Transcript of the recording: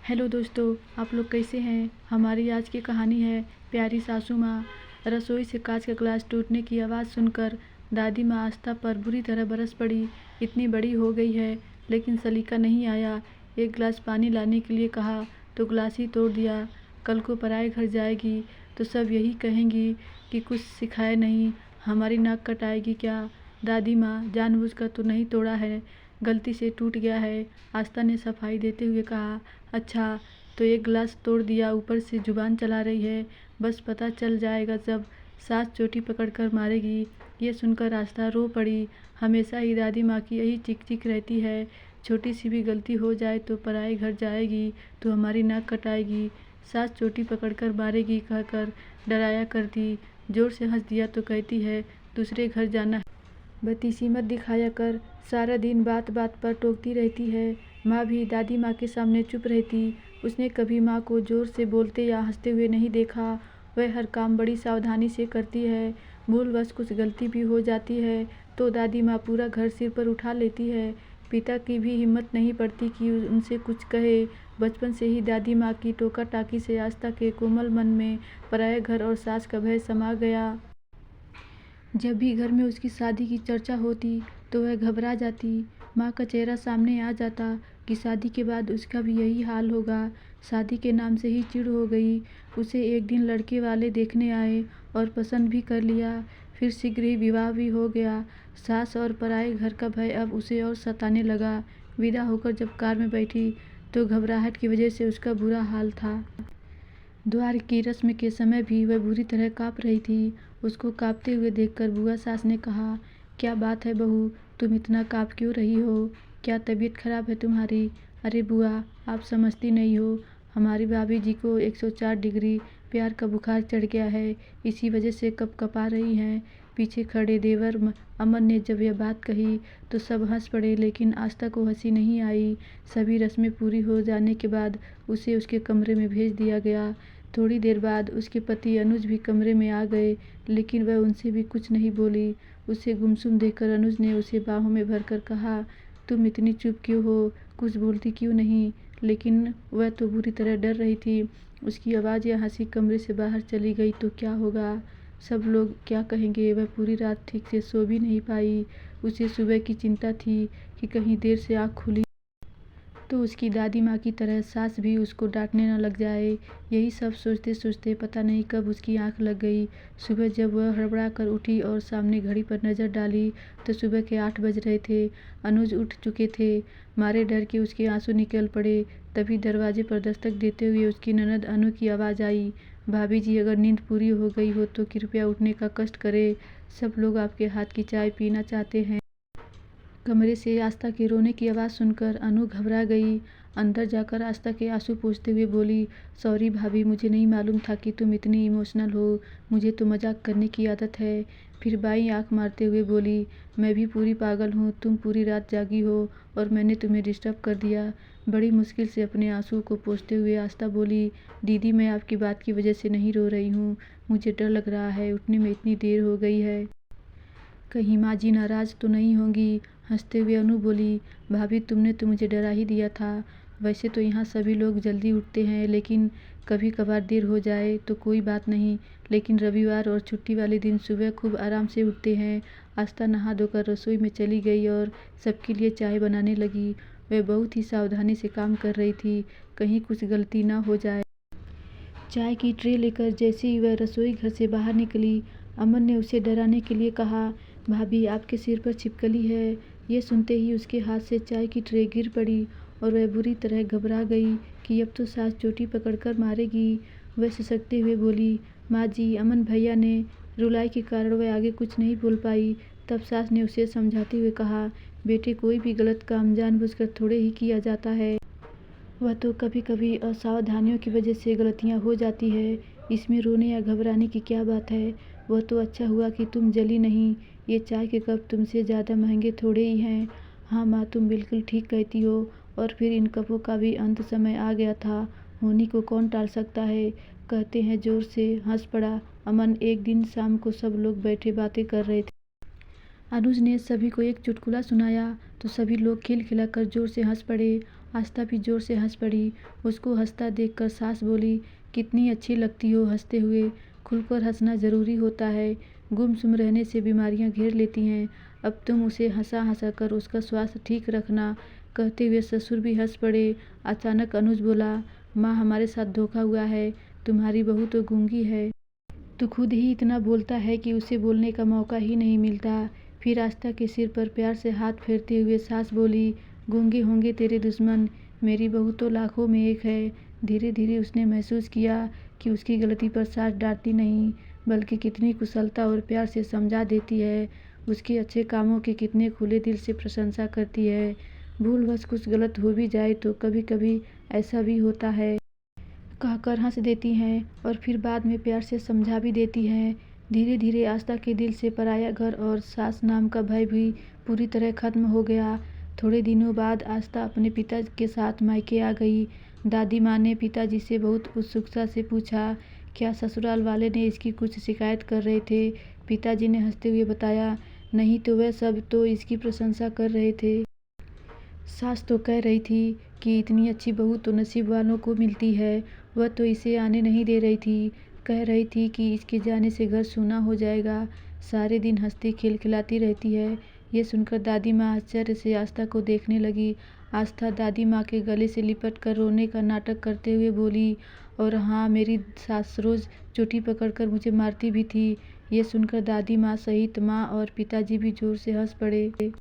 Hello दोस्तों, आप लोग कैसे हैं। हमारी आज की कहानी है प्यारी सासू माँ। रसोई से कांच का ग्लास टूटने की आवाज़ सुनकर दादी माँ आस्था पर बुरी तरह बरस पड़ी। इतनी बड़ी हो गई है लेकिन सलीका नहीं आया। एक गिलास पानी लाने के लिए कहा तो गिलास ही तोड़ दिया। कल को पराए घर जाएगी तो सब यही कहेंगी कि कुछ सिखाए नहीं, हमारी नाक कटाएगी क्या। दादी माँ, जानबूझकर तो नहीं तोड़ा है, गलती से टूट गया है। आस्था ने सफाई देते हुए कहा। अच्छा, तो एक गिलास तोड़ दिया, ऊपर से जुबान चला रही है। बस पता चल जाएगा जब सास चोटी पकड़कर मारेगी। ये सुनकर आस्था रो पड़ी। हमेशा ही दादी माँ की यही चिक चिक रहती है, छोटी सी भी गलती हो जाए तो पराए घर जाएगी तो हमारी नाक कटाएगी, सास चोटी पकड़कर मारेगी कहकर डराया करती। जोर से हंस दिया तो कहती है दूसरे घर जाना है, बतीसी मत दिखाया कर। सारा दिन बात बात पर टोकती रहती है। माँ भी दादी माँ के सामने चुप रहती। उसने कभी माँ को जोर से बोलते या हंसते हुए नहीं देखा। वह हर काम बड़ी सावधानी से करती है। भूलवश कुछ गलती भी हो जाती है तो दादी माँ पूरा घर सिर पर उठा लेती है। पिता की भी हिम्मत नहीं पड़ती कि उनसे कुछ कहे। बचपन से ही दादी माँ की टोका टाकी से आस्था के कोमल मन में पराये घर और सास का भय समा गया। जब भी घर में उसकी शादी की चर्चा होती तो वह घबरा जाती। माँ का चेहरा सामने आ जाता कि शादी के बाद उसका भी यही हाल होगा। शादी के नाम से ही चिढ़ हो गई। उसे एक दिन लड़के वाले देखने आए और पसंद भी कर लिया। फिर शीघ्र ही विवाह भी हो गया। सास और पराए घर का भय अब उसे और सताने लगा। विदा होकर जब कार में बैठी तो घबराहट की वजह से उसका बुरा हाल था। द्वार की रस्म के समय भी वह बुरी तरह काँप रही थी। उसको काँपते हुए देखकर बुआ सास ने कहा, क्या बात है बहू, तुम इतना काँप क्यों रही हो, क्या तबीयत खराब है तुम्हारी। अरे बुआ, आप समझती नहीं हो, हमारी भाभी जी को 104 डिग्री प्यार का बुखार चढ़ गया है, इसी वजह से कँपा रही हैं। पीछे खड़े देवर अमन ने जब यह बात कही तो सब हंस पड़े, लेकिन आस्था को हंसी नहीं आई। सभी रस्में पूरी हो जाने के बाद उसे उसके कमरे में भेज दिया गया। थोड़ी देर बाद उसके पति अनुज भी कमरे में आ गए, लेकिन वह उनसे भी कुछ नहीं बोली। उसे गुमसुम देखकर अनुज ने उसे बाहों में भरकर कहा, तुम इतनी चुप क्यों हो, कुछ बोलती क्यों नहीं। लेकिन वह तो बुरी तरह डर रही थी। उसकी आवाज़ या हंसी कमरे से बाहर चली गई तो क्या होगा, सब लोग क्या कहेंगे। वह पूरी रात ठीक से सो भी नहीं पाई। उसे सुबह की चिंता थी कि कहीं देर से आँख खुली तो उसकी दादी माँ की तरह सास भी उसको डांटने न लग जाए। यही सब सोचते सोचते पता नहीं कब उसकी आँख लग गई। सुबह जब वह हड़बड़ा कर उठी और सामने घड़ी पर नज़र डाली तो सुबह के 8 बज रहे थे। अनुज उठ चुके थे। मारे डर के उसके आंसू निकल पड़े। तभी दरवाजे पर दस्तक देते हुए उसकी ननद अनु की आवाज़ आई, भाभी जी, अगर नींद पूरी हो गई हो तो कृपया उठने का कष्ट करें, सब लोग आपके हाथ की चाय पीना चाहते हैं। कमरे से आस्था के रोने की आवाज़ सुनकर अनु घबरा गई। अंदर जाकर आस्था के आंसू पोंछते हुए बोली, सॉरी भाभी, मुझे नहीं मालूम था कि तुम इतनी इमोशनल हो, मुझे तो मजाक करने की आदत है। फिर बाईं आंख मारते हुए बोली, मैं भी पूरी पागल हूँ, तुम पूरी रात जागी हो और मैंने तुम्हें डिस्टर्ब कर दिया। बड़ी मुश्किल से अपने आंसू को पोंछते हुए आस्था बोली, दीदी, मैं आपकी बात की वजह से नहीं रो रही हूँ, मुझे डर लग रहा है, उठने में इतनी देर हो गई है, कहीं माँ जी नाराज़ तो नहीं होंगी। हंसते हुए अनु बोली, भाभी, तुमने तो मुझे डरा ही दिया था। वैसे तो यहाँ सभी लोग जल्दी उठते हैं, लेकिन कभी कभार देर हो जाए तो कोई बात नहीं, लेकिन रविवार और छुट्टी वाले दिन सुबह खूब आराम से उठते हैं। आस्था नहा धोकर रसोई में चली गई और सबके लिए चाय बनाने लगी। वह बहुत ही सावधानी से काम कर रही थी, कहीं कुछ गलती ना हो जाए। चाय की ट्रे लेकर जैसे ही वह रसोई घर से बाहर निकली, अमन ने उसे डराने के लिए कहा, भाभी, आपके सिर पर छिपकली है। ये सुनते ही उसके हाथ से चाय की ट्रे गिर पड़ी और वह बुरी तरह घबरा गई कि अब तो सास चोटी पकड़कर मारेगी। वह सिसकते हुए बोली, माँ जी, अमन भैया ने। रुलाई के कारण वह आगे कुछ नहीं बोल पाई। तब सास ने उसे समझाते हुए कहा, बेटे, कोई भी गलत काम जानबूझकर थोड़े ही किया जाता है, वह तो कभी कभी असावधानियों की वजह से गलतियां हो जाती है, इसमें रोने या घबराने की क्या बात है। वह तो अच्छा हुआ कि तुम जली नहीं, ये चाय के कप तुमसे ज़्यादा महंगे थोड़े ही हैं। हाँ माँ, तुम बिल्कुल ठीक कहती हो। और फिर इन कपों का भी अंत समय आ गया था, होनी को कौन टाल सकता है, कहते हैं। जोर से हंस पड़ा अमन। एक दिन शाम को सब लोग बैठे बातें कर रहे थे। अनुज ने सभी को एक चुटकुला सुनाया तो सभी लोग खिलखिलाकर जोर से हंस पड़े आस्था भी जोर से हंस पड़ी। उसको हंसता देखकर सास बोली, कितनी अच्छी लगती हो हंसते हुए। खुलकर हंसना ज़रूरी होता है, गुमसुम रहने से बीमारियां घेर लेती हैं। अब तुम उसे हंसा हंसा कर उसका स्वास्थ्य ठीक रखना। कहते हुए ससुर भी हंस पड़े। अचानक अनुज बोला, माँ हमारे साथ धोखा हुआ है, तुम्हारी बहू तो गूंगी है। तू खुद ही इतना बोलता है कि उसे बोलने का मौका ही नहीं मिलता। फिर आस्था के सिर पर प्यार से हाथ फेरते हुए सास बोली, गूंगे होंगे तेरे दुश्मन, मेरी बहू तो लाखों में एक है। धीरे धीरे उसने महसूस किया कि उसकी गलती पर सास डांटती नहीं, बल्कि कितनी कुशलता और प्यार से समझा देती है। उसके अच्छे कामों की कितने खुले दिल से प्रशंसा करती है। भूलवश कुछ गलत हो भी जाए तो कभी कभी ऐसा भी होता है कहकर हंस देती हैं और फिर बाद में प्यार से समझा भी देती हैं। धीरे धीरे आस्था के दिल से पराया घर और सास नाम का भय भी पूरी तरह खत्म हो गया। थोड़े दिनों बाद आस्था अपने पिता के साथ मायके आ गई। दादी माँ ने पिताजी से बहुत उत्सुकता से पूछा, क्या ससुराल वाले ने इसकी कुछ शिकायत कर रहे थे। पिताजी ने हंसते हुए बताया, नहीं तो वह सब तो इसकी प्रशंसा कर रहे थे। सास तो कह रही थी कि इतनी अच्छी बहू तो नसीब वालों को मिलती है, वह तो इसे आने नहीं दे रही थी। कह रही थी कि इसके जाने से घर सूना हो जाएगा, सारे दिन हंसती खिलखिलाती रहती है। ये सुनकर दादी माँ आश्चर्य से आस्था को देखने लगी। आस्था दादी माँ के गले से लिपट कर रोने का नाटक करते हुए बोली, और हाँ, मेरी सास रोज़ चोटी पकड़कर मुझे मारती भी थी। ये सुनकर दादी माँ सहित माँ और पिताजी भी जोर से हंस पड़े।